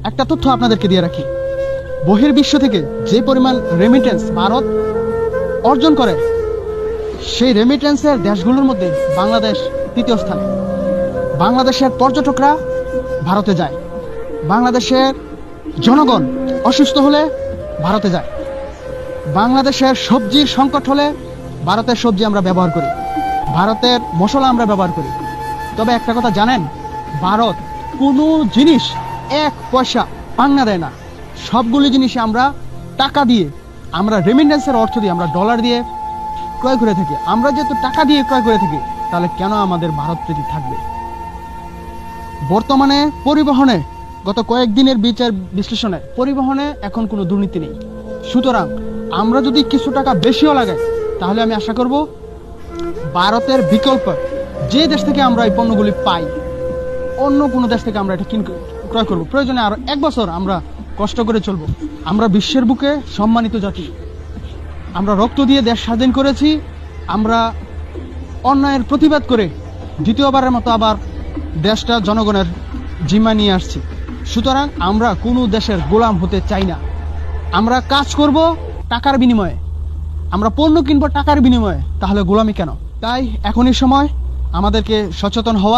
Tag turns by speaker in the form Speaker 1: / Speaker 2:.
Speaker 1: একটা তথ্য আপনাদেরকে দিয়ে রাখি, বহির্বিশ্ব থেকে যে পরিমাণ রেমিটেন্স ভারত অর্জন করে, সেই রেমিটেন্সের দেশগুলোর মধ্যে বাংলাদেশ তৃতীয় স্থানে। বাংলাদেশের পর্যটকরা ভারতে যায়, বাংলাদেশের জনগণ অসুস্থ হলে ভারতে যায়, বাংলাদেশের সবজির সংকট হলে ভারতের সবজি আমরা ব্যবহার করি, ভারতের মশলা আমরা ব্যবহার করি। তবে একটা কথা জানেন, ভারত কোনো জিনিস এক পয়সা পাঙ্গা দেয় না। সবগুলো জিনিস আমরা টাকা দিয়ে, আমরা রেমিটেন্সের অর্থ দিয়ে, আমরা ডলার দিয়ে ক্রয় করে থাকি। আমরা যেহেতু টাকা দিয়ে ক্রয় করে থাকি, তাহলে কেন আমাদের ভারত প্রীতি থাকবে? বর্তমানে পরিবহনে, গত কয়েকদিনের বিচার বিশ্লেষণে, পরিবহনে এখন কোনো দুর্নীতি নেই। সুতরাং আমরা যদি কিছু টাকা বেশিও লাগাই, তাহলে আমি আশা করব ভারতের বিকল্প যে দেশ থেকে আমরা এই পণ্যগুলি পাই, অন্য কোনো দেশ থেকে আমরা এটা ক্রয় করব। প্রয়োজনে আরো 1 বছর আমরা কষ্ট করে চলবো। আমরা বিশ্বের বুকে সম্মানিত জাতি, আমরা রক্ত দিয়ে দেশ স্বাধীন করেছি, আমরা অন্যায়ের প্রতিবাদ করে দ্বিতীয়বারের মতো আবার দেশটা জনগণের জিম্মা নিয়ে আসছি। সুতরাং আমরা কোনো দেশের গোলাম হতে চাই না। আমরা কাজ করব টাকার বিনিময়ে, আমরা পণ্য কিনবো টাকার বিনিময়ে, তাহলে গোলামি কেন? তাই এখনই সময় আমাদেরকে সচেতন হওয়া।